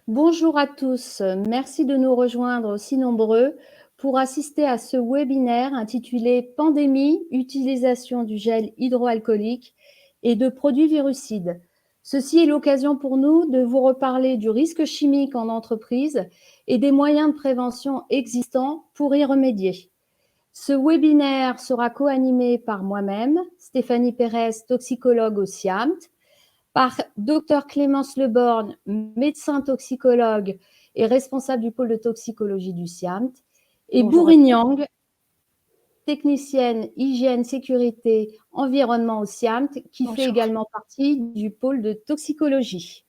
Bonjour à tous, merci de nous rejoindre aussi nombreux pour assister à ce webinaire intitulé Pandémie, utilisation du gel hydroalcoolique et de produits virucides. Ceci est l'occasion pour nous de vous reparler du risque chimique en entreprise et des moyens de prévention existants pour y remédier. Ce webinaire sera co-animé par moi-même, Stéphanie Pérez, toxicologue au SIAMT, par Dr Clémence Leborgne, médecin toxicologue et responsable du pôle de toxicologie du SIAMT, et Bourine Yang, technicienne hygiène, sécurité, environnement au SIAMT, qui fait également partie du pôle de toxicologie.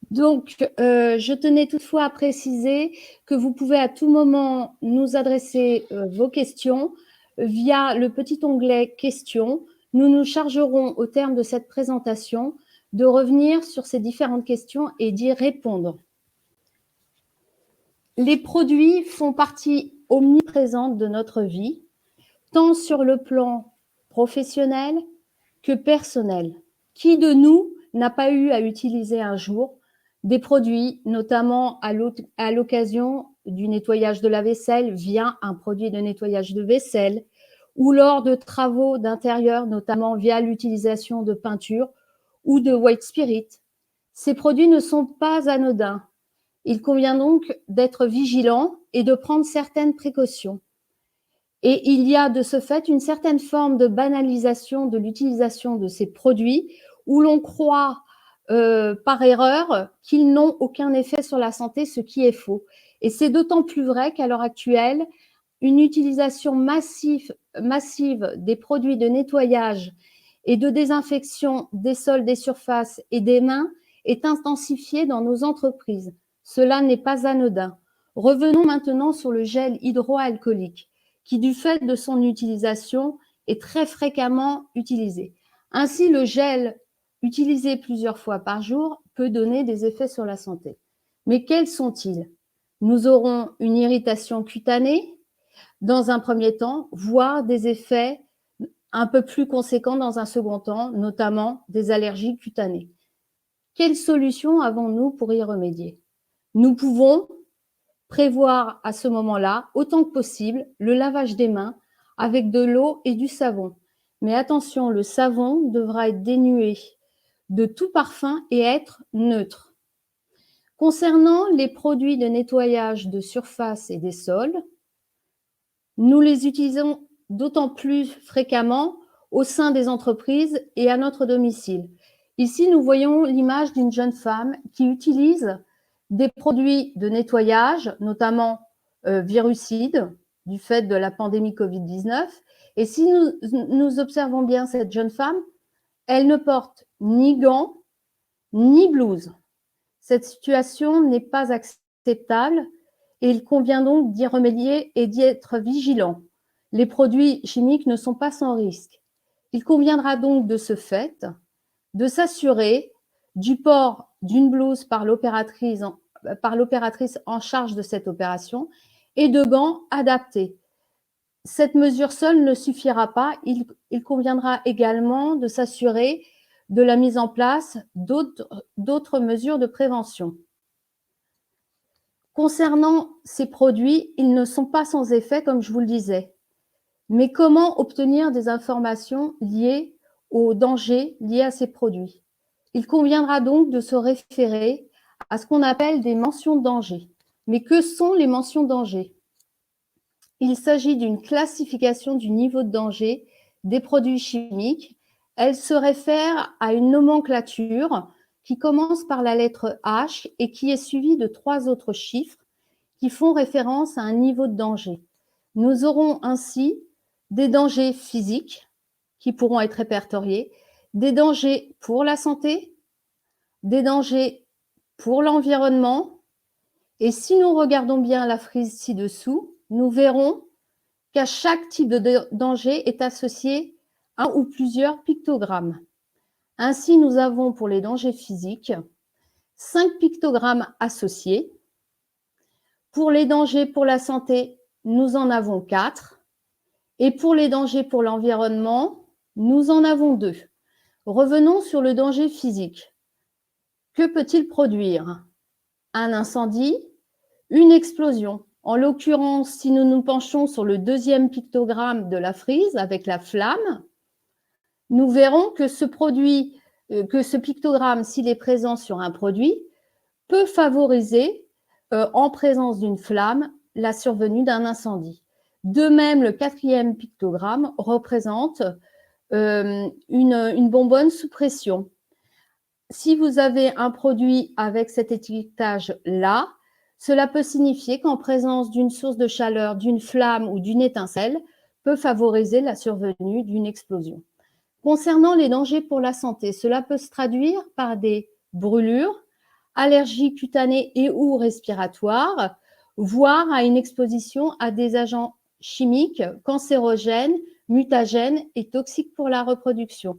Donc, je tenais toutefois à préciser que vous pouvez à tout moment nous adresser vos questions via le petit onglet questions. Nous nous chargerons au terme de cette présentation de revenir sur ces différentes questions et d'y répondre. Les produits font partie omniprésente de notre vie, tant sur le plan professionnel que personnel. Qui de nous n'a pas eu à utiliser un jour des produits, notamment à l'occasion du nettoyage de la vaisselle via un produit de nettoyage de vaisselle ou lors de travaux d'intérieur, notamment via l'utilisation de peinture ou de white spirit. Ces produits ne sont pas anodins. Il convient donc d'être vigilant et de prendre certaines précautions. Et il y a de ce fait une certaine forme de banalisation de l'utilisation de ces produits où l'on croit par erreur qu'ils n'ont aucun effet sur la santé, ce qui est faux. Et c'est d'autant plus vrai qu'à l'heure actuelle, une utilisation massive des produits de nettoyage et de désinfection des sols, des surfaces et des mains est intensifiée dans nos entreprises. Cela n'est pas anodin. Revenons maintenant sur le gel hydroalcoolique, qui, du fait de son utilisation, est très fréquemment utilisé. Ainsi, le gel utilisé plusieurs fois par jour peut donner des effets sur la santé. Mais quels sont-ils? Nous aurons une irritation cutanée dans un premier temps, voire des effets un peu plus conséquents dans un second temps, notamment des allergies cutanées. Quelles solutions avons-nous pour y remédier? Nous pouvons prévoir à ce moment-là, autant que possible, le lavage des mains avec de l'eau et du savon. Mais attention, le savon devra être dénué de tout parfum et être neutre. Concernant les produits de nettoyage de surface et des sols, nous les utilisons d'autant plus fréquemment au sein des entreprises et à notre domicile. Ici, nous voyons l'image d'une jeune femme qui utilise des produits de nettoyage, notamment virucides, du fait de la pandémie Covid-19. Et si nous observons bien cette jeune femme, elle ne porte ni gants, ni blouse. Cette situation n'est pas acceptable et il convient donc d'y remédier et d'y être vigilant. Les produits chimiques ne sont pas sans risque. Il conviendra donc de ce fait de s'assurer du port d'une blouse par l'opératrice en charge de cette opération et de gants adaptés. Cette mesure seule ne suffira pas. Il conviendra également de s'assurer de la mise en place d'autres mesures de prévention. Concernant ces produits, ils ne sont pas sans effet, comme je vous le disais. Mais comment obtenir des informations liées aux dangers liés à ces produits? Il conviendra donc de se référer à ce qu'on appelle des mentions de danger. Mais que sont les mentions de danger? Il s'agit d'une classification du niveau de danger des produits chimiques. Elle se réfère à une nomenclature qui commence par la lettre H et qui est suivie de 3 autres chiffres qui font référence à un niveau de danger. Nous aurons ainsi des dangers physiques qui pourront être répertoriés, des dangers pour la santé, des dangers pour l'environnement. Et si nous regardons bien la frise ci-dessous, nous verrons qu'à chaque type de danger est associé un ou plusieurs pictogrammes. Ainsi, nous avons pour les dangers physiques 5 pictogrammes associés. Pour les dangers pour la santé, nous en avons 4. Et pour les dangers pour l'environnement, nous en avons 2. Revenons sur le danger physique. Que peut-il produire? Un incendie, une explosion. En l'occurrence, si nous nous penchons sur le deuxième pictogramme de la frise avec la flamme, nous verrons que ce pictogramme, s'il est présent sur un produit, peut favoriser, en présence d'une flamme, la survenue d'un incendie. De même, le quatrième pictogramme représente une bonbonne sous pression. Si vous avez un produit avec cet étiquetage-là, cela peut signifier qu'en présence d'une source de chaleur, d'une flamme ou d'une étincelle, peut favoriser la survenue d'une explosion. Concernant les dangers pour la santé, cela peut se traduire par des brûlures, allergies cutanées et ou respiratoires, voire à une exposition à des agents chimiques cancérogènes, mutagènes et toxiques pour la reproduction.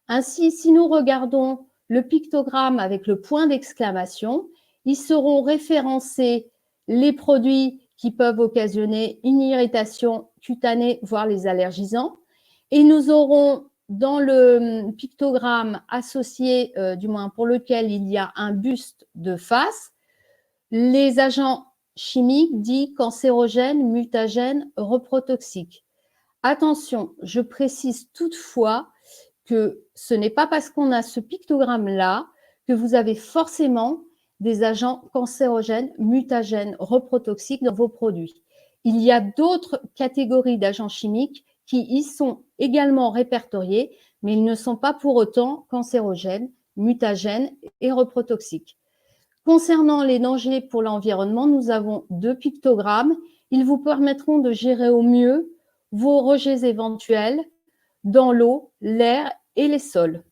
Ainsi, si nous regardons le pictogramme avec le point d'exclamation, ils seront référencés les produits qui peuvent occasionner une irritation cutanée, voire les allergisants. Et nous aurons dans le pictogramme associé, du moins pour lequel il y a un buste de face, les agents chimiques dits cancérogènes, mutagènes, reprotoxiques. Attention, je précise toutefois que ce n'est pas parce qu'on a ce pictogramme-là que vous avez forcément des agents cancérogènes, mutagènes, reprotoxiques dans vos produits. Il y a d'autres catégories d'agents chimiques qui y sont également répertoriés, mais ils ne sont pas pour autant cancérogènes, mutagènes et reprotoxiques. Concernant les dangers pour l'environnement, nous avons 2 pictogrammes. Ils vous permettront de gérer au mieux vos rejets éventuels dans l'eau, l'air et les sols.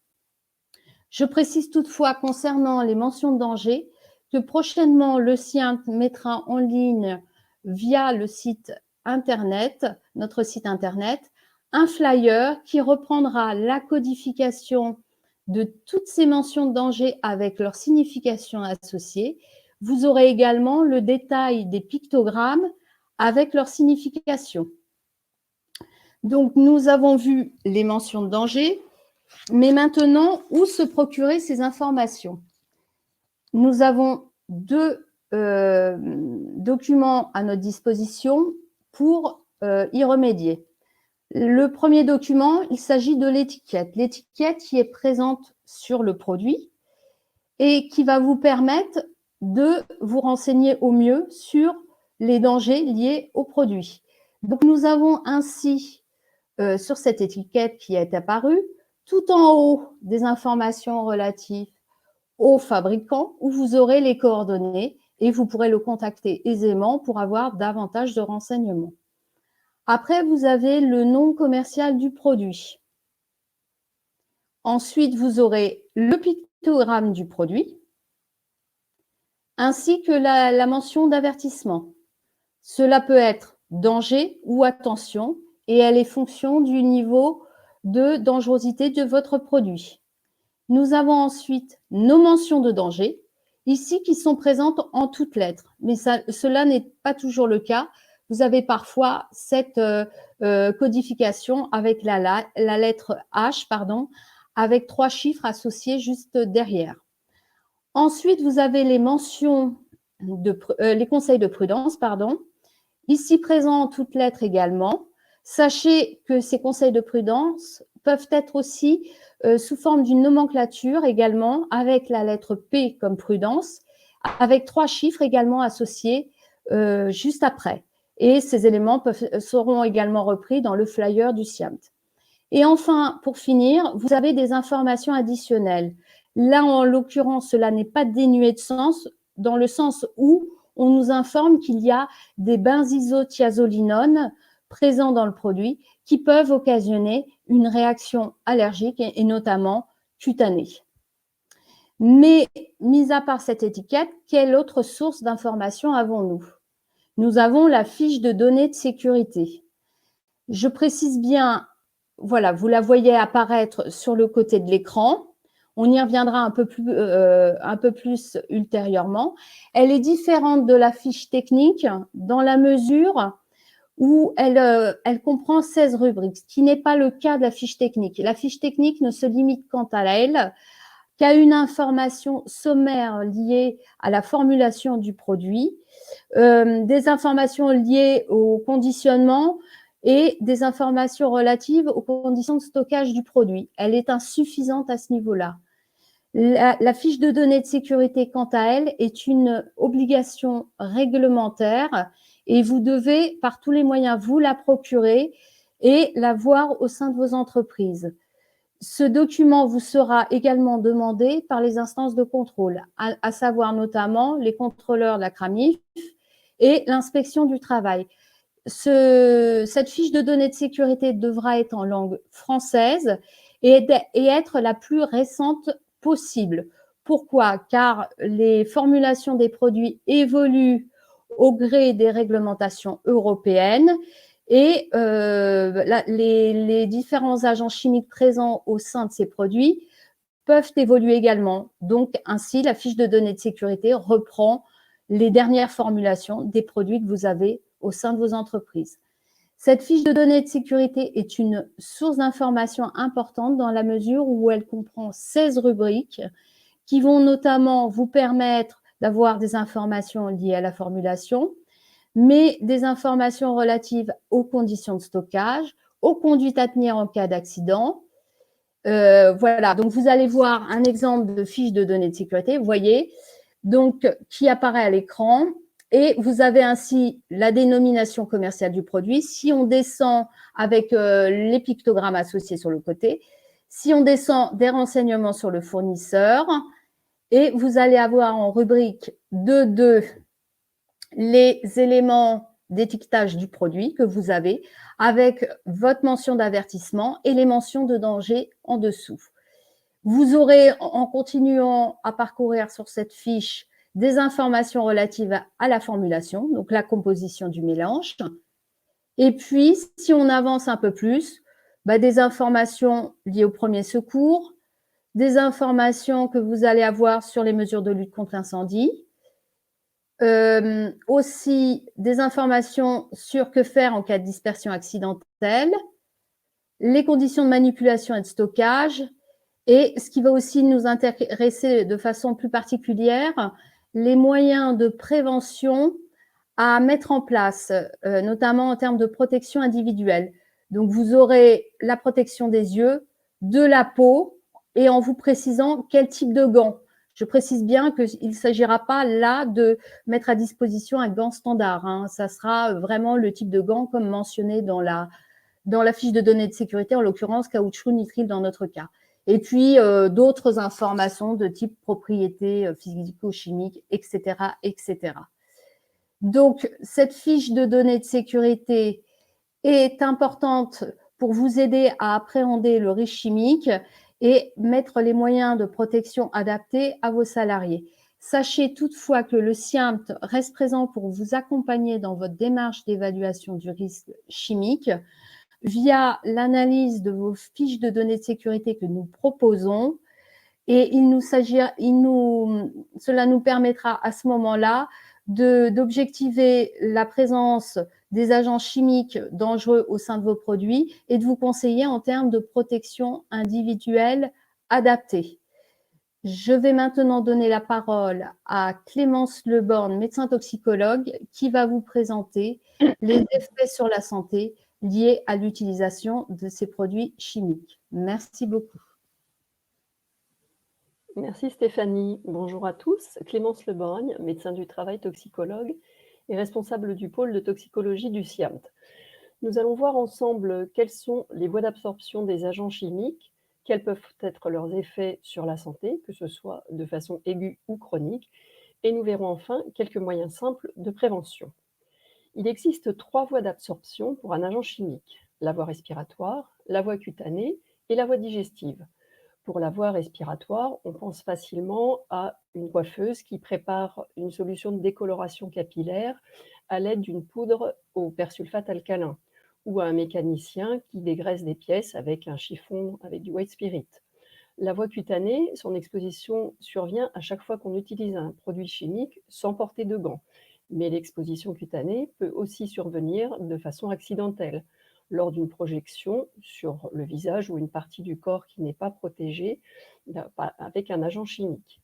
Je précise toutefois concernant les mentions de danger que prochainement le CIINT mettra en ligne via le site internet, notre site internet, un flyer qui reprendra la codification de toutes ces mentions de danger avec leur signification associée. Vous aurez également le détail des pictogrammes avec leur signification. Donc, nous avons vu les mentions de danger, mais maintenant, où se procurer ces informations? Nous avons 2 documents à notre disposition pour y remédier. Le premier document, il s'agit de l'étiquette. L'étiquette qui est présente sur le produit et qui va vous permettre de vous renseigner au mieux sur les dangers liés au produit. Donc, nous avons ainsi, sur cette étiquette qui est apparue, tout en haut des informations relatives au fabricant où vous aurez les coordonnées et vous pourrez le contacter aisément pour avoir davantage de renseignements. Après, vous avez le nom commercial du produit. Ensuite, vous aurez le pictogramme du produit ainsi que la mention d'avertissement. Cela peut être danger ou attention et elle est fonction du niveau de dangerosité de votre produit. Nous avons ensuite nos mentions de danger, ici qui sont présentes en toutes lettres, mais cela n'est pas toujours le cas. Vous avez parfois cette codification avec la lettre H, avec 3 chiffres associés juste derrière. Ensuite, vous avez les mentions, les conseils de prudence, ici présents en toutes lettres également. Sachez que ces conseils de prudence peuvent être aussi sous forme d'une nomenclature également, avec la lettre P comme prudence, avec 3 chiffres également associés juste après. Et ces éléments seront également repris dans le flyer du CIINT. Et enfin, pour finir, vous avez des informations additionnelles. Là, en l'occurrence, cela n'est pas dénué de sens, dans le sens où on nous informe qu'il y a des benzisothiazolinones présents dans le produit qui peuvent occasionner une réaction allergique et notamment cutanée. Mais, mis à part cette étiquette, quelle autre source d'information avons-nous? Nous avons la fiche de données de sécurité. Je précise bien, voilà, vous la voyez apparaître sur le côté de l'écran. On y reviendra un peu plus ultérieurement. Elle est différente de la fiche technique dans la mesure où elle comprend 16 rubriques, ce qui n'est pas le cas de la fiche technique. La fiche technique ne se limite quant à elle qui a une information sommaire liée à la formulation du produit, des informations liées au conditionnement et des informations relatives aux conditions de stockage du produit. Elle est insuffisante à ce niveau-là. La fiche de données de sécurité, quant à elle, est une obligation réglementaire et vous devez, par tous les moyens, vous la procurer et la voir au sein de vos entreprises. Ce document vous sera également demandé par les instances de contrôle, à savoir notamment les contrôleurs de la CRAMIF et l'inspection du travail. Cette fiche de données de sécurité devra être en langue française et être la plus récente possible. Pourquoi? Car les formulations des produits évoluent au gré des réglementations européennes et les différents agents chimiques présents au sein de ces produits peuvent évoluer également. Donc, ainsi, la fiche de données de sécurité reprend les dernières formulations des produits que vous avez au sein de vos entreprises. Cette fiche de données de sécurité est une source d'information importante dans la mesure où elle comprend 16 rubriques qui vont notamment vous permettre d'avoir des informations liées à la formulation, mais des informations relatives aux conditions de stockage, aux conduites à tenir en cas d'accident. Voilà, donc vous allez voir un exemple de fiche de données de sécurité, vous voyez, donc qui apparaît à l'écran. Et vous avez ainsi la dénomination commerciale du produit. Si on descend avec les pictogrammes associés sur le côté, si on descend des renseignements sur le fournisseur, et vous allez avoir en rubrique 2.2 les éléments d'étiquetage du produit que vous avez avec votre mention d'avertissement et les mentions de danger en dessous. Vous aurez, en continuant à parcourir sur cette fiche, des informations relatives à la formulation, donc la composition du mélange. Et puis, si on avance un peu plus, des informations liées aux premiers secours, des informations que vous allez avoir sur les mesures de lutte contre l'incendie, aussi des informations sur que faire en cas de dispersion accidentelle, les conditions de manipulation et de stockage, et ce qui va aussi nous intéresser de façon plus particulière, les moyens de prévention à mettre en place, notamment en termes de protection individuelle. Donc, vous aurez la protection des yeux, de la peau, et en vous précisant quel type de gants. Je précise bien qu'il ne s'agira pas là de mettre à disposition un gant standard. Hein. Ça sera vraiment le type de gant comme mentionné dans la fiche de données de sécurité, en l'occurrence caoutchouc nitrile dans notre cas. Et puis, d'autres informations de type propriété physico-chimique, etc., etc. Donc, cette fiche de données de sécurité est importante pour vous aider à appréhender le risque chimique et mettre les moyens de protection adaptés à vos salariés. Sachez toutefois que le SIAMT reste présent pour vous accompagner dans votre démarche d'évaluation du risque chimique via l'analyse de vos fiches de données de sécurité que nous proposons. Et cela nous permettra à ce moment-là d'objectiver la présence des agents chimiques dangereux au sein de vos produits et de vous conseiller en termes de protection individuelle adaptée. Je vais maintenant donner la parole à Clémence Leborgne, médecin toxicologue, qui va vous présenter les effets sur la santé liés à l'utilisation de ces produits chimiques. Merci beaucoup. Merci Stéphanie. Bonjour à tous. Clémence Leborgne, médecin du travail toxicologue et responsable du pôle de toxicologie du SIAMT. Nous allons voir ensemble quelles sont les voies d'absorption des agents chimiques, quels peuvent être leurs effets sur la santé, que ce soit de façon aiguë ou chronique, et nous verrons enfin quelques moyens simples de prévention. Il existe 3 voies d'absorption pour un agent chimique, la voie respiratoire, la voie cutanée et la voie digestive. Pour la voie respiratoire, on pense facilement à une coiffeuse qui prépare une solution de décoloration capillaire à l'aide d'une poudre au persulfate alcalin, ou à un mécanicien qui dégraisse des pièces avec un chiffon avec du white spirit. La voie cutanée, son exposition survient à chaque fois qu'on utilise un produit chimique sans porter de gants. Mais l'exposition cutanée peut aussi survenir de façon accidentelle. lors d'une projection sur le visage ou une partie du corps qui n'est pas protégée avec un agent chimique.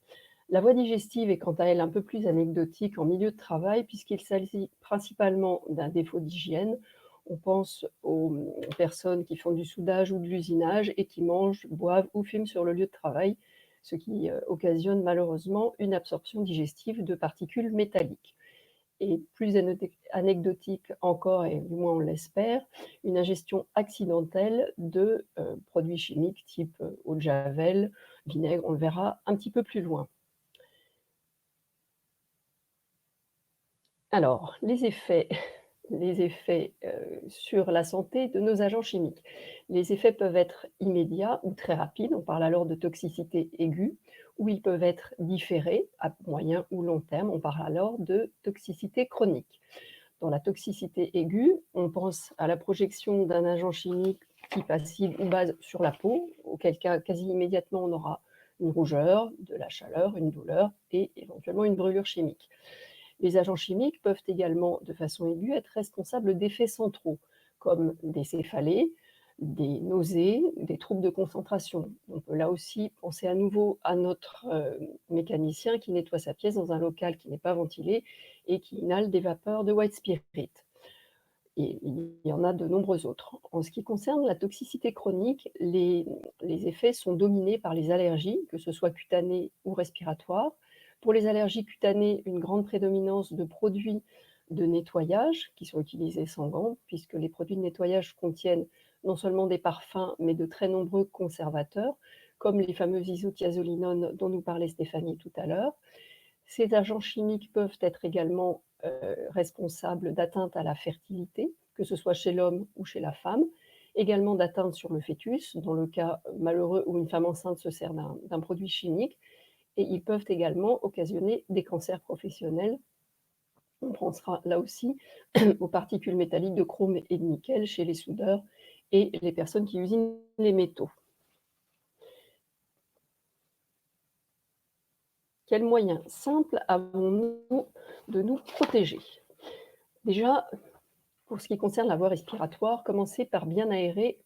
La voie digestive est quant à elle un peu plus anecdotique en milieu de travail puisqu'il s'agit principalement d'un défaut d'hygiène. On pense aux personnes qui font du soudage ou de l'usinage et qui mangent, boivent ou fument sur le lieu de travail, ce qui occasionne malheureusement une absorption digestive de particules métalliques. Et plus anecdotique encore, et du moins on l'espère, une ingestion accidentelle de produits chimiques type eau de javel, vinaigre, on le verra un petit peu plus loin. Alors, les effets sur la santé de nos agents chimiques. Les effets peuvent être immédiats ou très rapides, on parle alors de toxicité aiguë, ou ils peuvent être différés à moyen ou long terme, on parle alors de toxicité chronique. Dans la toxicité aiguë, on pense à la projection d'un agent chimique type acide ou base sur la peau, auquel cas quasi immédiatement on aura une rougeur, de la chaleur, une douleur et éventuellement une brûlure chimique. Les agents chimiques peuvent également, de façon aiguë, être responsables d'effets centraux, comme des céphalées, des nausées, des troubles de concentration. On peut là aussi penser à nouveau à notre mécanicien qui nettoie sa pièce dans un local qui n'est pas ventilé et qui inhale des vapeurs de white spirit. Et il y en a de nombreux autres. En ce qui concerne la toxicité chronique, les effets sont dominés par les allergies, que ce soit cutanées ou respiratoires. Pour les allergies cutanées, une grande prédominance de produits de nettoyage qui sont utilisés sans gants, puisque les produits de nettoyage contiennent non seulement des parfums, mais de très nombreux conservateurs, comme les fameux isothiazolinones dont nous parlait Stéphanie tout à l'heure. Ces agents chimiques peuvent être également responsables d'atteintes à la fertilité, que ce soit chez l'homme ou chez la femme, également d'atteintes sur le fœtus, dans le cas malheureux où une femme enceinte se sert d'un produit chimique, et ils peuvent également occasionner des cancers professionnels. On pensera là aussi aux particules métalliques de chrome et de nickel chez les soudeurs et les personnes qui usinent les métaux. Quels moyens simples avons-nous de nous protéger? Déjà, pour ce qui concerne la voie respiratoire, commencez par bien aérer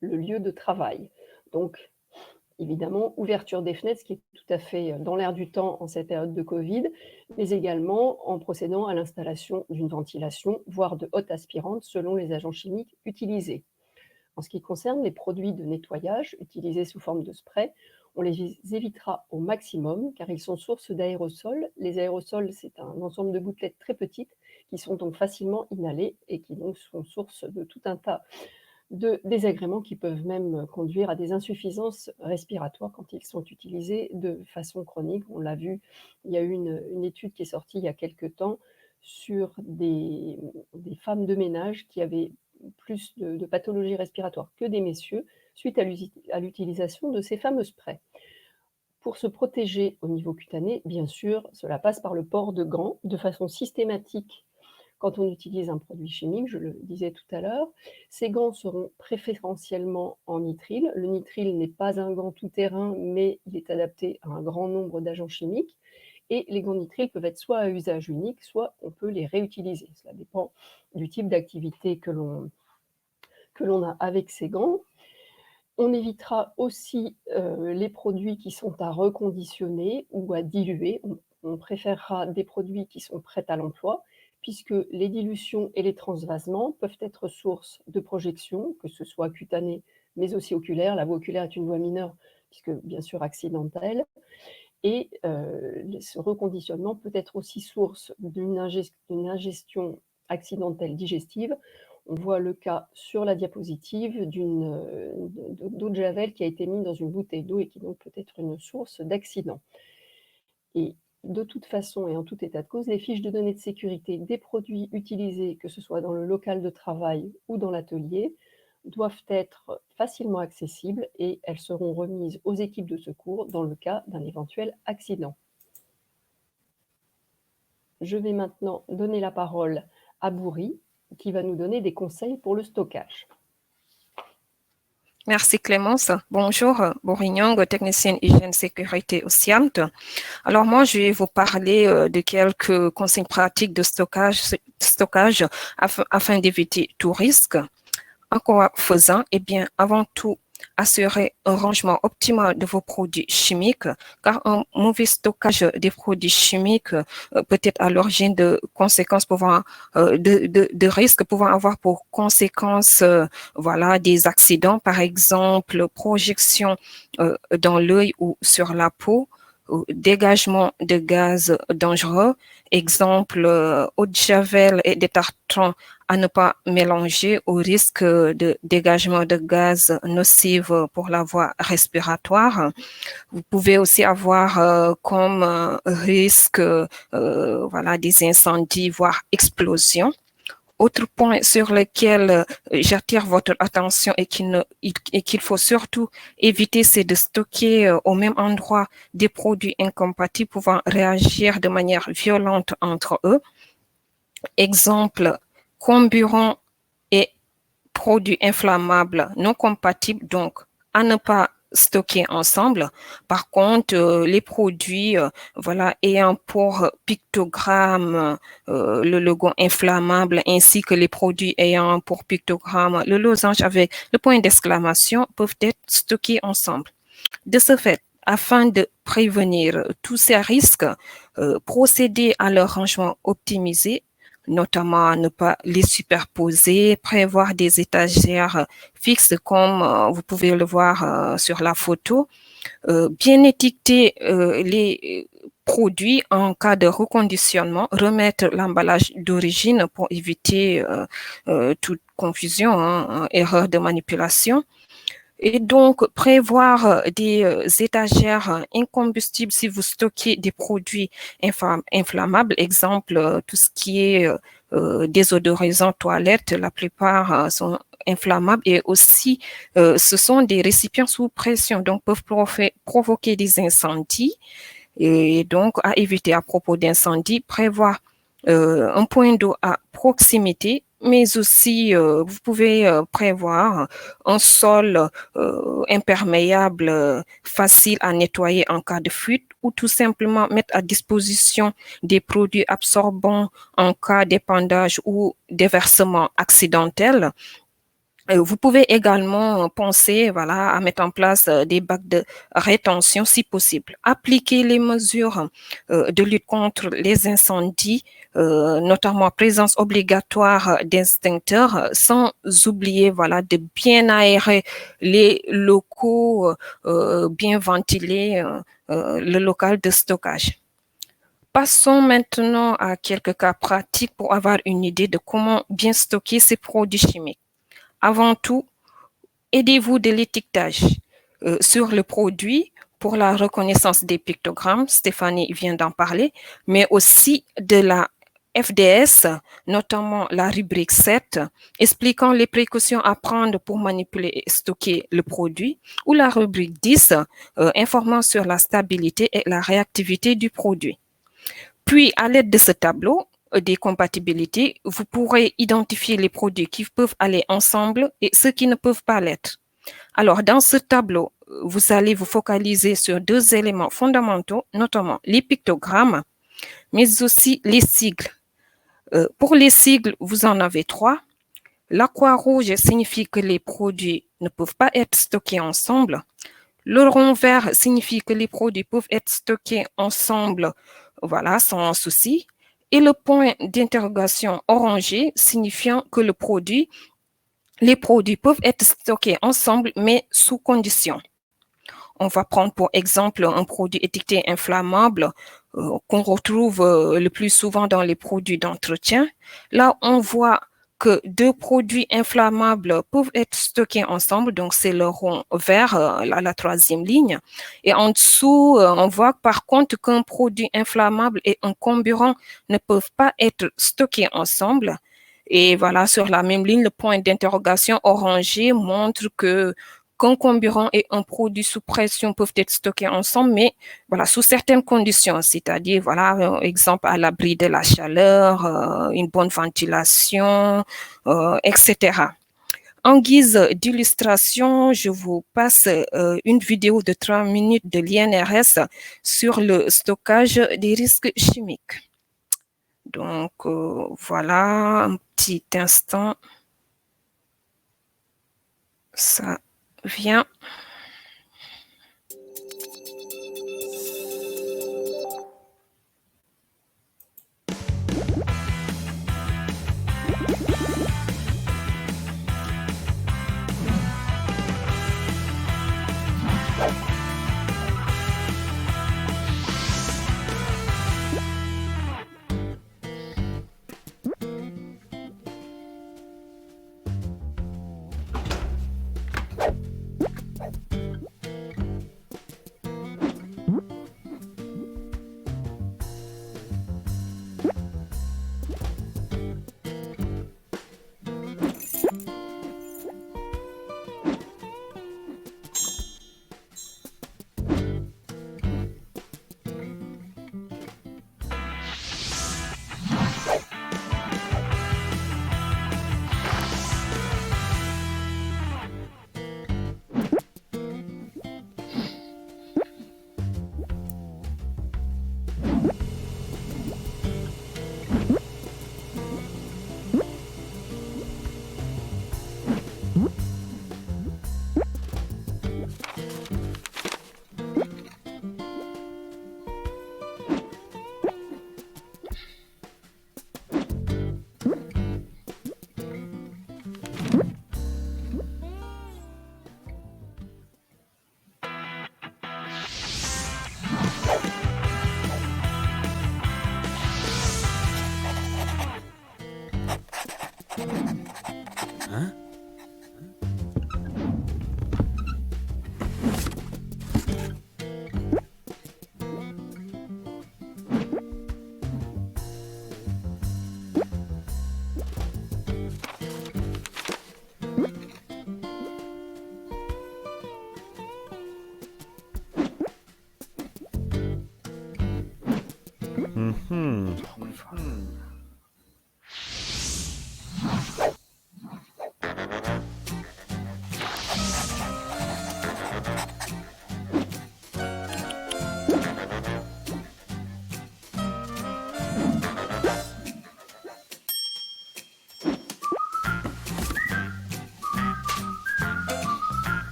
le lieu de travail. Donc, évidemment, ouverture des fenêtres, ce qui est tout à fait dans l'air du temps en cette période de Covid, mais également en procédant à l'installation d'une ventilation, voire de haute aspirante, selon les agents chimiques utilisés. En ce qui concerne les produits de nettoyage utilisés sous forme de spray, on les évitera au maximum car ils sont source d'aérosols. Les aérosols, c'est un ensemble de gouttelettes très petites qui sont donc facilement inhalées et qui donc sont source de tout un tas de désagréments qui peuvent même conduire à des insuffisances respiratoires quand ils sont utilisés de façon chronique. On l'a vu, il y a eu une étude qui est sortie il y a quelque temps sur des femmes de ménage qui avaient plus de pathologies respiratoires que des messieurs suite à l'utilisation de ces fameux sprays. Pour se protéger au niveau cutané, bien sûr, cela passe par le port de gants de façon systématique quand on utilise un produit chimique, je le disais tout à l'heure. Ces gants seront préférentiellement en nitrile. Le nitrile n'est pas un gant tout-terrain, mais il est adapté à un grand nombre d'agents chimiques. Et les gants nitriles peuvent être soit à usage unique, soit on peut les réutiliser. Cela dépend du type d'activité que l'on a avec ces gants. On évitera aussi les produits qui sont à reconditionner ou à diluer. On préférera des produits qui sont prêts à l'emploi, puisque les dilutions et les transvasements peuvent être source de projections, que ce soit cutanées, mais aussi oculaires. La voie oculaire est une voie mineure, puisque bien sûr accidentelle. Et ce reconditionnement peut être aussi source d'une ingestion accidentelle digestive. On voit le cas sur la diapositive d'eau de javel qui a été mise dans une bouteille d'eau et qui donc peut être une source d'accident. Et de toute façon et en tout état de cause, les fiches de données de sécurité des produits utilisés, que ce soit dans le local de travail ou dans l'atelier, doivent être facilement accessibles et elles seront remises aux équipes de secours dans le cas d'un éventuel accident. Je vais maintenant donner la parole à Bouri, qui va nous donner des conseils pour le stockage. Merci Clémence. Bonjour, Bourignon, technicienne hygiène sécurité au SIAMT. Alors moi, je vais vous parler de quelques consignes pratiques de stockage afin d'éviter tout risque. En quoi faisant, eh bien, avant tout, assurer un rangement optimal de vos produits chimiques, car un mauvais stockage des produits chimiques peut être à l'origine de conséquences pouvant, de risques pouvant avoir pour conséquences, voilà, des accidents, par exemple, projection dans l'œil ou sur la peau, dégagement de gaz dangereux, exemple, eau de javel et des tartrons à ne pas mélanger au risque de dégagement de gaz nocifs pour la voie respiratoire. Vous pouvez aussi avoir comme risque voilà, des incendies, voire explosions. Autre point sur lequel j'attire votre attention et qu'il faut surtout éviter, c'est de stocker au même endroit des produits incompatibles pouvant réagir de manière violente entre eux. Exemple, comburant et produits inflammables non compatibles, donc à ne pas stocker ensemble. Par contre, les produits voilà, ayant pour pictogramme le logo inflammable ainsi que les produits ayant pour pictogramme le losange avec le point d'exclamation peuvent être stockés ensemble. De ce fait, afin de prévenir tous ces risques, procéder à leur rangement optimisé, notamment ne pas les superposer, prévoir des étagères fixes comme vous pouvez le voir sur la photo, bien étiqueter les produits en cas de reconditionnement, remettre l'emballage d'origine pour éviter toute confusion, erreur de manipulation. Et donc, prévoir des étagères incombustibles si vous stockez des produits inflammables, exemple, tout ce qui est désodorisant toilette, la plupart sont inflammables et aussi ce sont des récipients sous pression, donc peuvent provoquer des incendies. Et donc, à éviter à propos d'incendie, prévoir un point d'eau à proximité, mais aussi vous pouvez prévoir un sol imperméable, facile à nettoyer en cas de fuite ou tout simplement mettre à disposition des produits absorbants en cas d'épandage ou déversement accidentel. Vous pouvez également penser voilà, à mettre en place des bacs de rétention si possible. Appliquer les mesures de lutte contre les incendies, notamment présence obligatoire d'extincteurs, sans oublier voilà, de bien aérer les locaux, bien ventiler le local de stockage. Passons maintenant à quelques cas pratiques pour avoir une idée de comment bien stocker ces produits chimiques. Avant tout, aidez-vous de l'étiquetage sur le produit pour la reconnaissance des pictogrammes, Stéphanie vient d'en parler, mais aussi de la FDS, notamment la rubrique 7, expliquant les précautions à prendre pour manipuler et stocker le produit, ou la rubrique 10, informant sur la stabilité et la réactivité du produit. Puis, à l'aide de ce tableau des compatibilités, vous pourrez identifier les produits qui peuvent aller ensemble et ceux qui ne peuvent pas l'être. Alors, dans ce tableau, vous allez vous focaliser sur deux éléments fondamentaux, notamment les pictogrammes, mais aussi les sigles. Pour les sigles, vous en avez trois. La croix rouge signifie que les produits ne peuvent pas être stockés ensemble. Le rond vert signifie que les produits peuvent être stockés ensemble, voilà, sans souci. Et le point d'interrogation orangé signifiant que les produits peuvent être stockés ensemble, mais sous condition. On va prendre pour exemple un produit étiqueté inflammable qu'on retrouve le plus souvent dans les produits d'entretien. Là, on voit que deux produits inflammables peuvent être stockés ensemble, donc c'est le rond vert, la troisième ligne. Et en dessous, on voit par contre qu'un produit inflammable et un comburant ne peuvent pas être stockés ensemble. Et voilà, sur la même ligne, le point d'interrogation orangé montre qu'un comburant et un produit sous pression peuvent être stockés ensemble, mais voilà, sous certaines conditions, c'est-à-dire, voilà, exemple, à l'abri de la chaleur, une bonne ventilation, etc. En guise d'illustration, je vous passe une vidéo de 3 minutes de l'INRS sur le stockage des risques chimiques. Donc, voilà, un petit instant. Ça vient.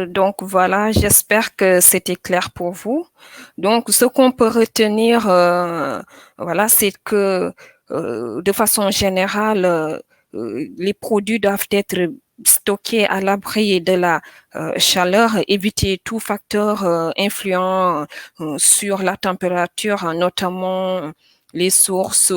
Donc voilà, j'espère que c'était clair pour vous. Donc ce qu'on peut retenir, voilà, c'est que de façon générale, les produits doivent être stockés à l'abri de la chaleur, éviter tout facteur influent sur la température, notamment des sources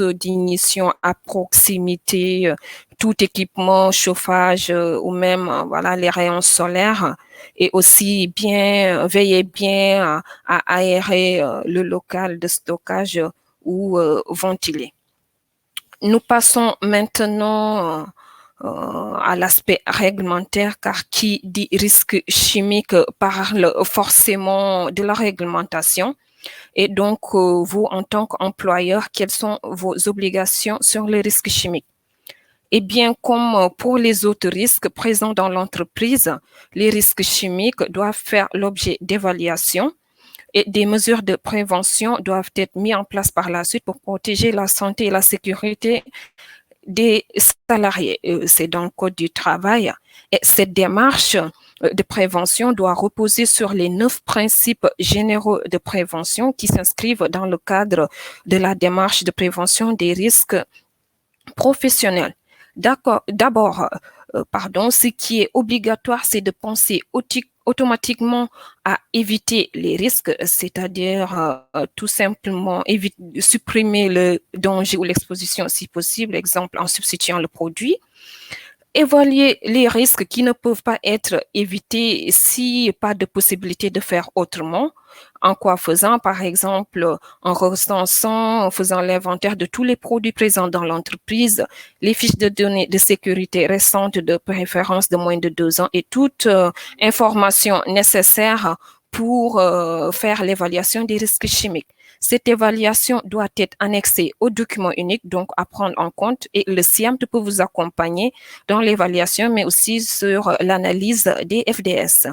d'ignition à proximité, tout équipement, chauffage ou même voilà les rayons solaires, et aussi veiller bien à aérer le local de stockage ou ventiler. Nous passons maintenant à l'aspect réglementaire, car qui dit risque chimique parle forcément de la réglementation. Et donc, vous, en tant qu'employeur, quelles sont vos obligations sur les risques chimiques? Eh bien, comme pour les autres risques présents dans l'entreprise, les risques chimiques doivent faire l'objet d'évaluation et des mesures de prévention doivent être mises en place par la suite pour protéger la santé et la sécurité des salariés. C'est dans le Code du travail. Et cette démarche de prévention doit reposer sur les 9 principes généraux de prévention qui s'inscrivent dans le cadre de la démarche de prévention des risques professionnels. D'abord, ce qui est obligatoire, c'est de penser automatiquement à éviter les risques, c'est-à-dire tout simplement supprimer le danger ou l'exposition si possible, exemple en substituant le produit. Évaluer les risques qui ne peuvent pas être évités s'il n'y a pas de possibilité de faire autrement. En quoi faisant, par exemple, en recensant, en faisant l'inventaire de tous les produits présents dans l'entreprise, les fiches de données de sécurité récentes de préférence de moins de 2 ans et toute information nécessaire pour faire l'évaluation des risques chimiques. Cette évaluation doit être annexée au document unique, donc à prendre en compte, et le SIAMT peut vous accompagner dans l'évaluation, mais aussi sur l'analyse des FDS.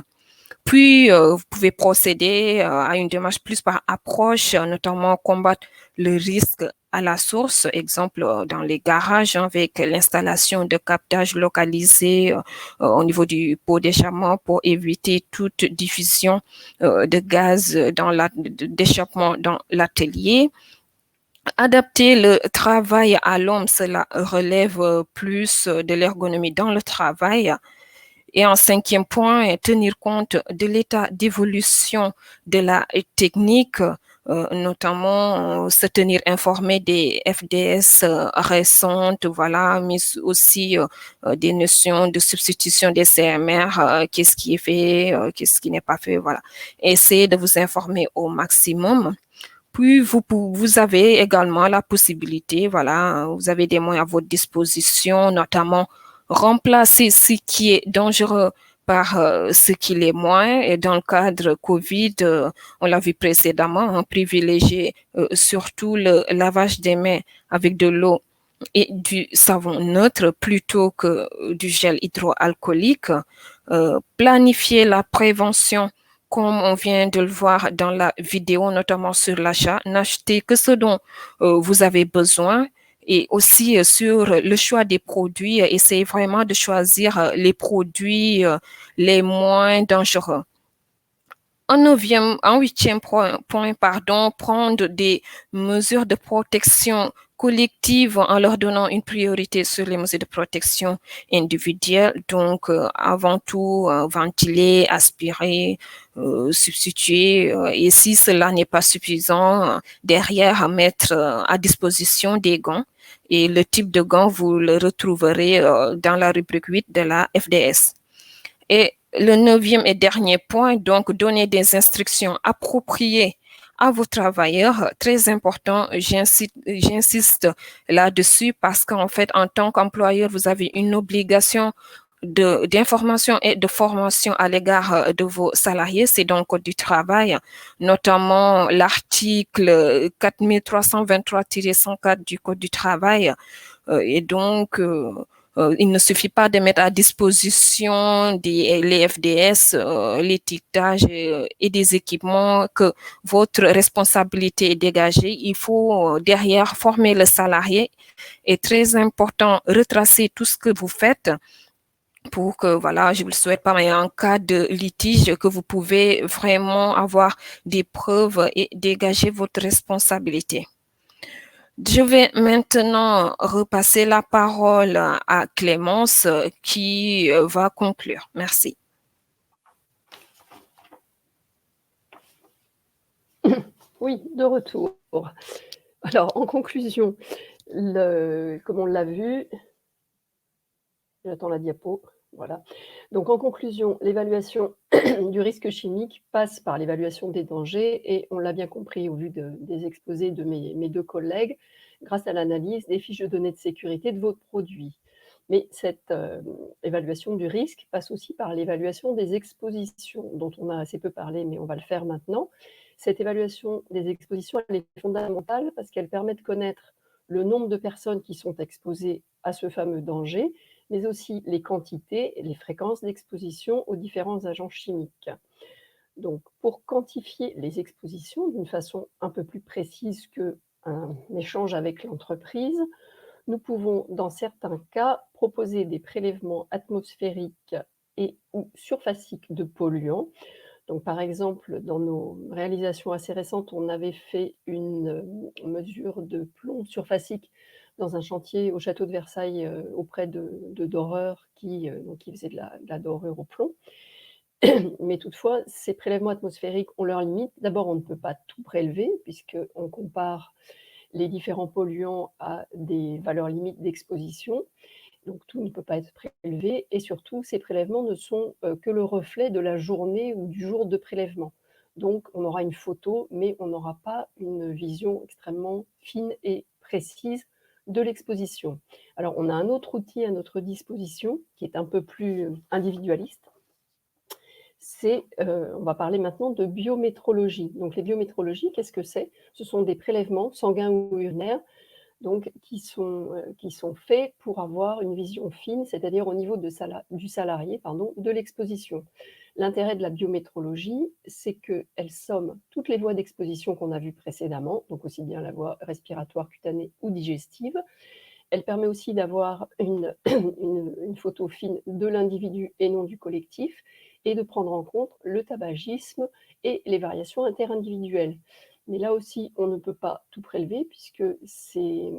Puis, vous pouvez procéder à une démarche plus par approche, notamment combattre le risque à la source, exemple dans les garages avec l'installation de captage localisé au niveau du pot d'échappement pour éviter toute diffusion de gaz d'échappement dans l'atelier. Adapter le travail à l'homme, cela relève plus de l'ergonomie dans le travail. Et en 5e point, tenir compte de l'état d'évolution de la technique, notamment se tenir informé des FDS récentes, voilà, mais aussi des notions de substitution des CMR, qu'est-ce qui est fait, qu'est-ce qui n'est pas fait, voilà. Essayez de vous informer au maximum. Puis, vous avez également la possibilité, voilà, vous avez des moyens à votre disposition, notamment remplacer ce qui est dangereux par ce qui l'est moins. Et dans le cadre COVID, on l'a vu précédemment, on privilégiait surtout le lavage des mains avec de l'eau et du savon neutre plutôt que du gel hydroalcoolique. Planifier la prévention comme on vient de le voir dans la vidéo, notamment sur l'achat. N'achetez que ce dont vous avez besoin. Et aussi sur le choix des produits, essayez vraiment de choisir les produits les moins dangereux. En 8e point, prendre des mesures de protection collective en leur donnant une priorité sur les mesures de protection individuelle. Donc, avant tout, ventiler, aspirer, substituer. Et si cela n'est pas suffisant, derrière, mettre à disposition des gants. Et le type de gants, vous le retrouverez dans la rubrique 8 de la FDS. Et le 9e et dernier point, donc, donner des instructions appropriées à vos travailleurs. Très important, j'insiste là-dessus parce qu'en fait, en tant qu'employeur, vous avez une obligation d'information et de formation à l'égard de vos salariés. C'est dans le Code du travail, notamment l'article 4323-104 du Code du travail. Et donc, il ne suffit pas de mettre à disposition les FDS, l'étiquetage et des équipements que votre responsabilité est dégagée. Il faut derrière former le salarié. C'est très important retracer tout ce que vous faites pour que, voilà, je vous le souhaite pas, mais en cas de litige, que vous pouvez vraiment avoir des preuves et dégager votre responsabilité. Je vais maintenant repasser la parole à Clémence qui va conclure. Merci. Oui, de retour. Alors, en conclusion, comme on l'a vu, j'attends la diapo, voilà. Donc, en conclusion, l'évaluation du risque chimique passe par l'évaluation des dangers et on l'a bien compris au vu des exposés de mes 2 collègues, grâce à l'analyse des fiches de données de sécurité de votre produit. Mais cette évaluation du risque passe aussi par l'évaluation des expositions, dont on a assez peu parlé, mais on va le faire maintenant. Cette évaluation des expositions, elle est fondamentale parce qu'elle permet de connaître le nombre de personnes qui sont exposées à ce fameux danger, mais aussi les quantités et les fréquences d'exposition aux différents agents chimiques. Donc, pour quantifier les expositions d'une façon un peu plus précise qu'un échange avec l'entreprise, nous pouvons, dans certains cas, proposer des prélèvements atmosphériques et ou surfaciques de polluants. Donc, par exemple, dans nos réalisations assez récentes, on avait fait une mesure de plomb surfacique dans un chantier au château de Versailles auprès de doreurs qui faisaient de la dorure au plomb. Mais toutefois, ces prélèvements atmosphériques ont leurs limites. D'abord, on ne peut pas tout prélever puisqu'on compare les différents polluants à des valeurs limites d'exposition. Donc tout ne peut pas être prélevé et surtout, ces prélèvements ne sont que le reflet de la journée ou du jour de prélèvement. Donc on aura une photo, mais on n'aura pas une vision extrêmement fine et précise de l'exposition. Alors on a un autre outil à notre disposition qui est un peu plus individualiste. On va parler maintenant de biométrologie. Donc les biométrologies, qu'est-ce que c'est? Ce sont des prélèvements sanguins ou urinaires donc, qui sont faits pour avoir une vision fine, c'est-à-dire au niveau du salarié, de l'exposition. L'intérêt de la biométrologie, c'est qu'elle somme toutes les voies d'exposition qu'on a vues précédemment, donc aussi bien la voie respiratoire, cutanée ou digestive. Elle permet aussi d'avoir une photo fine de l'individu et non du collectif, et de prendre en compte le tabagisme et les variations interindividuelles. Mais là aussi, on ne peut pas tout prélever puisque ces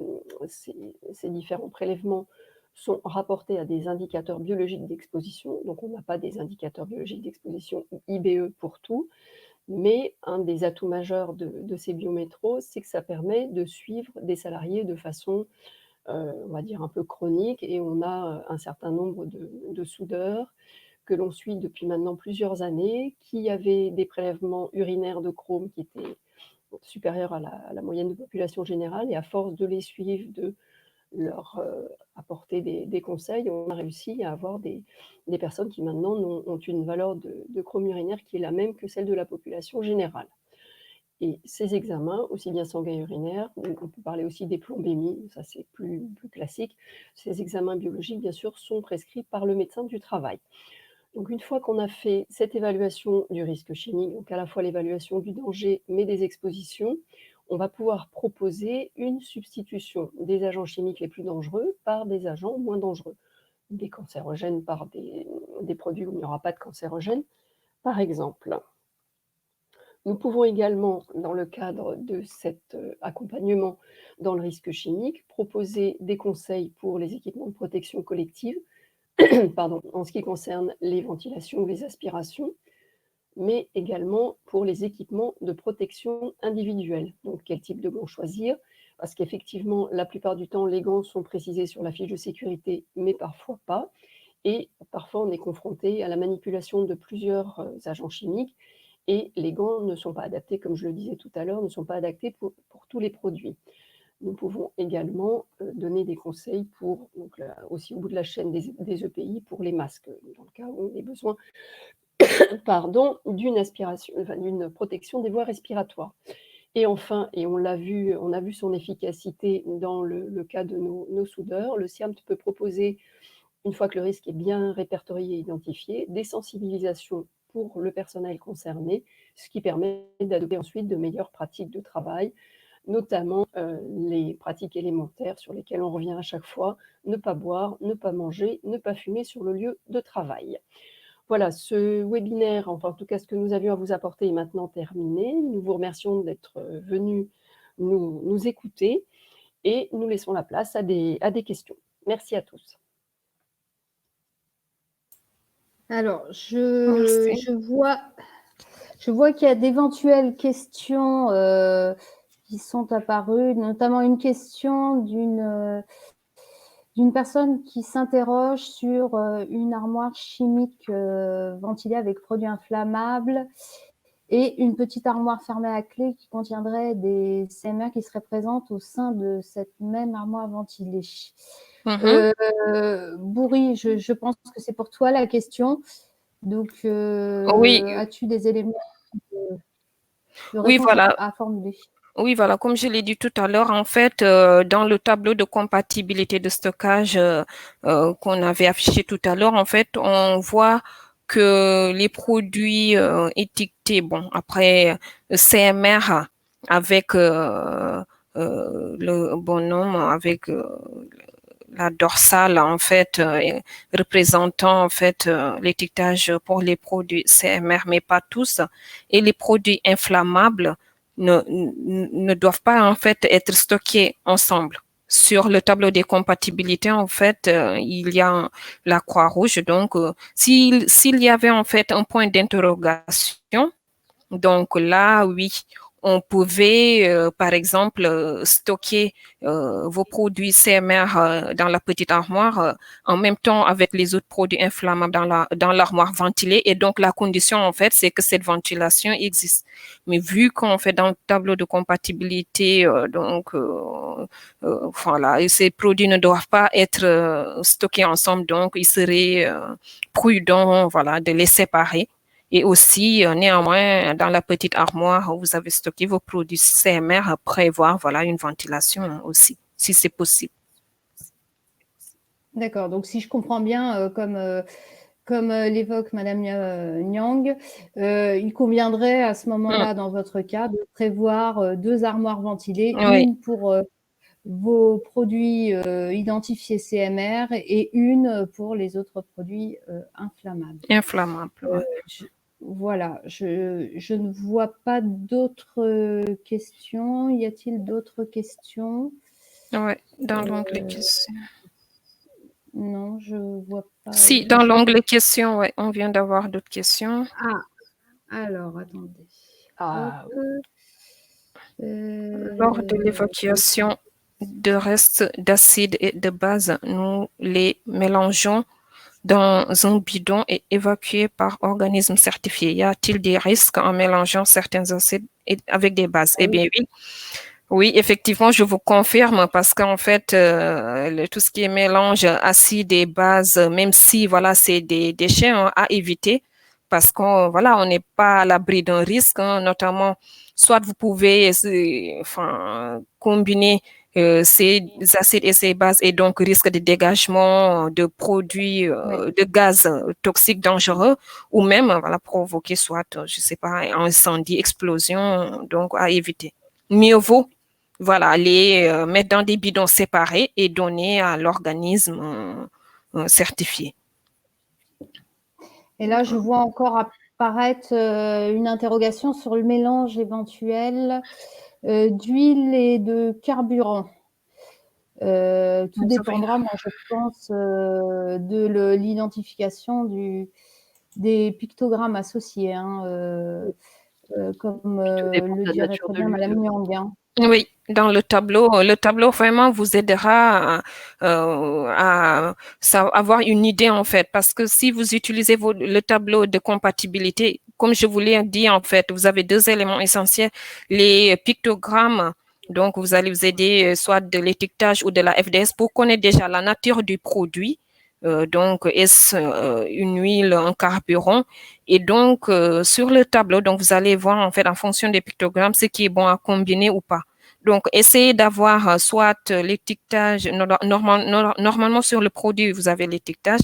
différents prélèvements sont rapportés à des indicateurs biologiques d'exposition. Donc, on n'a pas des indicateurs biologiques d'exposition IBE pour tout. Mais un des atouts majeurs de ces biométros, c'est que ça permet de suivre des salariés de façon, on va dire, un peu chronique. Et on a un certain nombre de soudeurs que l'on suit depuis maintenant plusieurs années, qui avaient des prélèvements urinaires de chrome qui étaient supérieurs à la moyenne de population générale, et à force de les suivre, de leur apporter des conseils, on a réussi à avoir des personnes qui maintenant ont une valeur de chrome urinaire qui est la même que celle de la population générale. Et ces examens, aussi bien sanguins et urinaires, on peut parler aussi des plombémies, ça c'est plus classique, ces examens biologiques, bien sûr, sont prescrits par le médecin du travail. Donc une fois qu'on a fait cette évaluation du risque chimique, donc à la fois l'évaluation du danger, mais des expositions, on va pouvoir proposer une substitution des agents chimiques les plus dangereux par des agents moins dangereux, des cancérogènes par des produits où il n'y aura pas de cancérogènes, par exemple. Nous pouvons également, dans le cadre de cet accompagnement dans le risque chimique, proposer des conseils pour les équipements de protection collective, en ce qui concerne les ventilations ou les aspirations, mais également pour les équipements de protection individuelle. Donc, quel type de gants choisir? Parce qu'effectivement, la plupart du temps, les gants sont précisés sur la fiche de sécurité, mais parfois pas. Et parfois, on est confronté à la manipulation de plusieurs agents chimiques, et les gants ne sont pas adaptés, comme je le disais tout à l'heure, ne sont pas adaptés pour tous les produits. Nous pouvons également donner des conseils pour, aussi au bout de la chaîne des EPI, pour les masques, dans le cas où on ait besoin d'une protection des voies respiratoires. Et enfin, et on a vu son efficacité dans le cas de nos soudeurs, le SIAMT peut proposer, une fois que le risque est bien répertorié et identifié, des sensibilisations pour le personnel concerné, ce qui permet d'adopter ensuite de meilleures pratiques de travail, notamment les pratiques élémentaires sur lesquelles on revient à chaque fois: ne pas boire, ne pas manger, ne pas fumer sur le lieu de travail. Voilà, ce webinaire, enfin en tout cas ce que nous avions à vous apporter est maintenant terminé. Nous vous remercions d'être venus nous écouter et nous laissons la place à des questions. Merci à tous. Alors, je vois qu'il y a d'éventuelles questions qui sont apparues, notamment une question d'une personne qui s'interroge sur une armoire chimique ventilée avec produits inflammables et une petite armoire fermée à clé qui contiendrait des CMR qui seraient présentes au sein de cette même armoire ventilée. Bourri, je pense que c'est pour toi la question. Donc, Oui. as-tu des éléments de réponse Oui, voilà. à formuler? Oui, voilà, comme je l'ai dit tout à l'heure, en fait, dans le tableau de compatibilité de stockage qu'on avait affiché tout à l'heure, en fait, on voit que les produits étiquetés, bon, après CMR avec le bonhomme, avec la dorsale, en fait, représentant, en fait, l'étiquetage pour les produits CMR, mais pas tous, et les produits inflammables ne doivent pas en fait être stockés ensemble. sur le tableau des compatibilités, en fait, il y a la croix rouge. Donc, s'il y avait en fait un point d'interrogation, donc là, oui, on pouvait, par exemple, stocker vos produits CMR dans la petite armoire en même temps avec les autres produits inflammables dans l'armoire ventilée. Et donc, la condition, en fait, c'est que cette ventilation existe. Mais vu qu'on fait dans le tableau de compatibilité, voilà, et ces produits ne doivent pas être stockés ensemble, donc il serait prudent, voilà, de les séparer. Et aussi, néanmoins, dans la petite armoire où vous avez stocké vos produits CMR, prévoir voilà, une ventilation aussi, si c'est possible. D'accord. Donc, si je comprends bien, comme l'évoque Madame Nyang, il conviendrait à ce moment-là, dans votre cas, de prévoir 2 armoires ventilées, Oui. une pour vos produits identifiés CMR et une pour les autres produits inflammables. Inflammables, ouais. Voilà, je ne vois pas d'autres questions. Y a-t-il d'autres questions? Oui, dans l'onglet questions. Non, je vois pas. Si, dans l'onglet questions, ouais, on vient d'avoir d'autres questions. Ah, alors, attendez. Ah, Lors de l'évacuation de restes d'acide et de base, nous les mélangeons dans un bidon et évacués par organisme certifié. Y a-t-il des risques en mélangeant certains acides avec des bases? Eh bien oui. Oui, effectivement, je vous confirme parce qu'en fait, tout ce qui est mélange acide et base, même si voilà, c'est des déchets hein, à éviter parce qu'on voilà, on n'est pas à l'abri d'un risque, hein, notamment soit vous pouvez combiner ces acides et ces bases et donc risque de dégagement de produits de gaz toxiques dangereux ou même voilà provoquer soit je sais pas un incendie, explosion, donc à éviter. Mieux vaut voilà, les mettre dans des bidons séparés et donner à l'organisme certifié. Et là, je vois encore apparaître une interrogation sur le mélange éventuel d'huile et de carburant. Tout dépendra, moi, je pense, de l'identification des pictogrammes associés, hein, comme le dirait très bien Madame Nyang. Hein. Oui, dans le tableau vraiment vous aidera à avoir une idée en fait, parce que si vous utilisez le tableau de compatibilité, comme je vous l'ai dit en fait, vous avez 2 éléments essentiels, les pictogrammes. Donc, vous allez vous aider soit de l'étiquetage ou de la FDS pour connaître déjà la nature du produit. Donc, est-ce une huile, un carburant? Et donc, sur le tableau, donc vous allez voir en fait en fonction des pictogrammes ce qui est bon à combiner ou pas. Donc, essayez d'avoir soit l'étiquetage, normalement sur le produit, vous avez l'étiquetage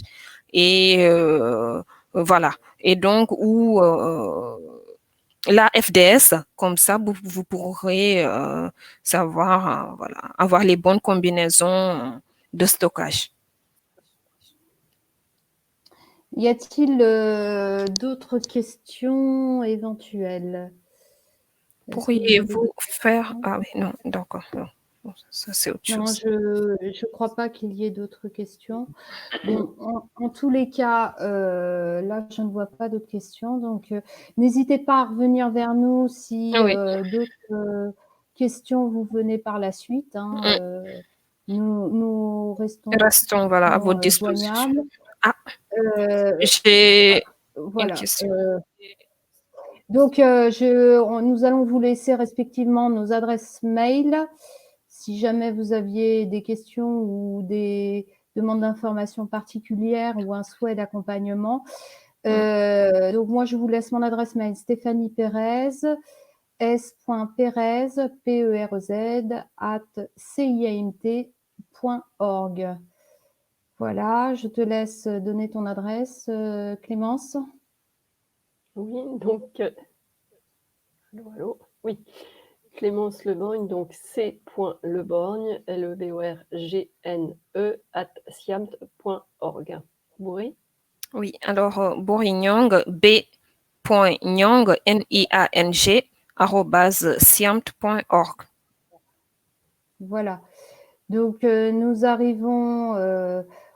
et voilà. Et donc, ou la FDS, comme ça, vous pourrez savoir, voilà, avoir les bonnes combinaisons de stockage. Y a-t-il d'autres questions éventuelles? Pourriez-vous faire... Ah oui, non, d'accord. Ça, c'est autre chose. Non, je ne crois pas qu'il y ait d'autres questions. Bon, en tous les cas, là, je ne vois pas d'autres questions. Donc, n'hésitez pas à revenir vers nous si d'autres questions vous venaient par la suite. Hein, nous restons voilà, à votre disposition. joignables. Ah, j'ai voilà. une question. Donc, nous allons vous laisser respectivement nos adresses mail. Si jamais vous aviez des questions ou des demandes d'informations particulières ou un souhait d'accompagnement. Donc, moi, je vous laisse mon adresse mail Stéphanie Perez, s.perez, P-E-R-E-Z, @ciamt.org. Voilà, je te laisse donner ton adresse, Clémence. Oui, donc, allô, oui, Clémence Leborgne, donc c.leborgne, Leborgne, @siamt.org. Bourri? Oui, alors Bourignon, b.nyang, NIANG, @siamt.org. Voilà. Donc, nous arrivons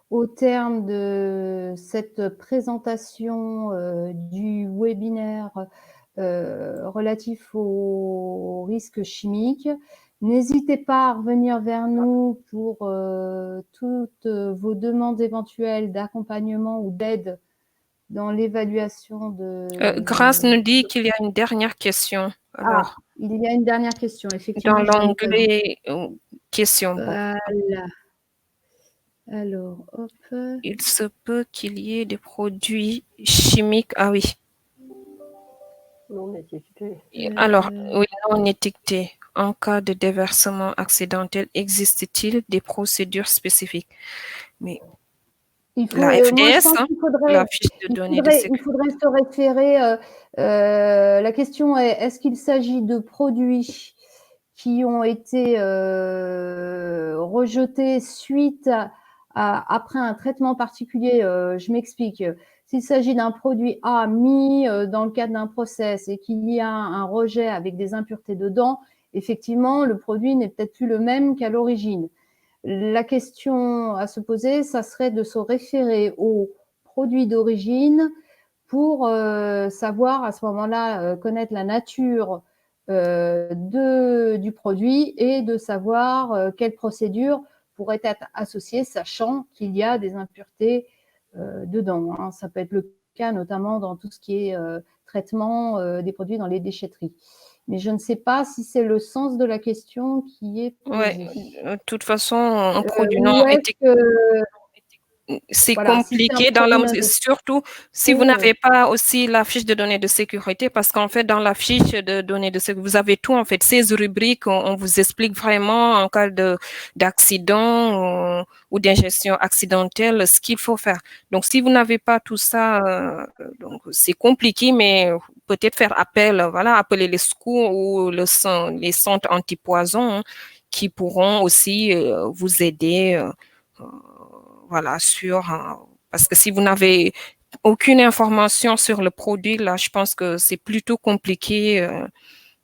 au terme de cette présentation du webinaire relatif aux risques chimiques. N'hésitez pas à revenir vers nous pour toutes vos demandes éventuelles d'accompagnement ou d'aide dans l'évaluation de... Grace nous dit qu'il y a une dernière question. Alors, il y a une dernière question, effectivement. dans l'onglet question. Voilà. Alors, hop. Il se peut qu'il y ait des produits chimiques. Ah oui. Non étiquetés. Alors, oui, non étiquetés. En cas de déversement accidentel, existe-t-il des procédures spécifiques? Mais la FDS, la fiche de données de sécurité. Il faudrait se référer. La question est, est-ce qu'il s'agit de produits qui ont été rejetés suite après un traitement particulier? Je m'explique. S'il s'agit d'un produit A mis dans le cadre d'un process et qu'il y a un rejet avec des impuretés dedans, effectivement, le produit n'est peut-être plus le même qu'à l'origine. La question à se poser, ça serait de se référer au produit d'origine pour savoir à ce moment-là, connaître la nature du produit et de savoir quelle procédure pourrait être associée, sachant qu'il y a des impuretés dedans. Hein. Ça peut être le cas notamment dans tout ce qui est traitement des produits dans les déchetteries. Mais je ne sais pas si c'est le sens de la question qui est posée. Oui, de toute façon, un produit non étiqueté, c'est compliqué dans la surtout si vous n'avez pas aussi la fiche de données de sécurité, parce qu'en fait, dans la fiche de données de sécurité, vous avez tout, en fait, 16 rubriques, on vous explique vraiment en cas d'accident ou d'ingestion accidentelle ce qu'il faut faire. Donc, si vous n'avez pas tout ça, donc c'est compliqué, mais peut-être faire appel, voilà, appeler les secours ou les centres antipoison hein, qui pourront aussi vous aider voilà, parce que si vous n'avez aucune information sur le produit, là, je pense que c'est plutôt compliqué,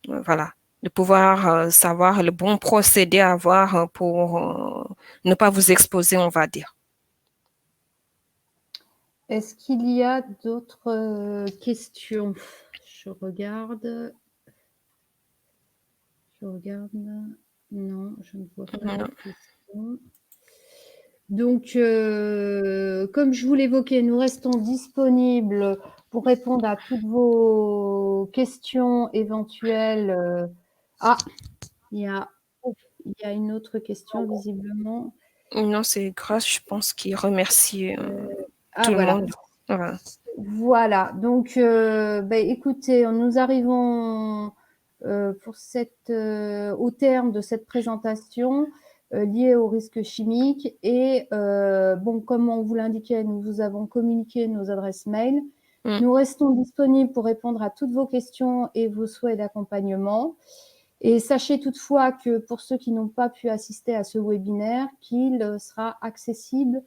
voilà, de pouvoir savoir le bon procédé à avoir pour ne pas vous exposer, on va dire. Est-ce qu'il y a d'autres questions? Je regarde. Non, je ne vois pas de questions. Donc, comme je vous l'évoquais, nous restons disponibles pour répondre à toutes vos questions éventuelles. Il y a une autre question, visiblement. Non, c'est Grace, je pense, qui remercie tout le monde. Voilà. Donc, écoutez, nous arrivons au terme de cette présentation liée aux risques chimiques. Et comme on vous l'indiquait, nous vous avons communiqué nos adresses mail. Nous restons disponibles pour répondre à toutes vos questions et vos souhaits d'accompagnement. Et sachez toutefois que pour ceux qui n'ont pas pu assister à ce webinaire, qu'il sera accessible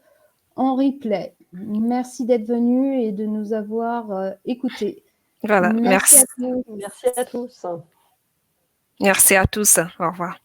en replay. Merci d'être venus et de nous avoir écoutés. Voilà, merci. Merci à tous. Merci à tous. Au revoir.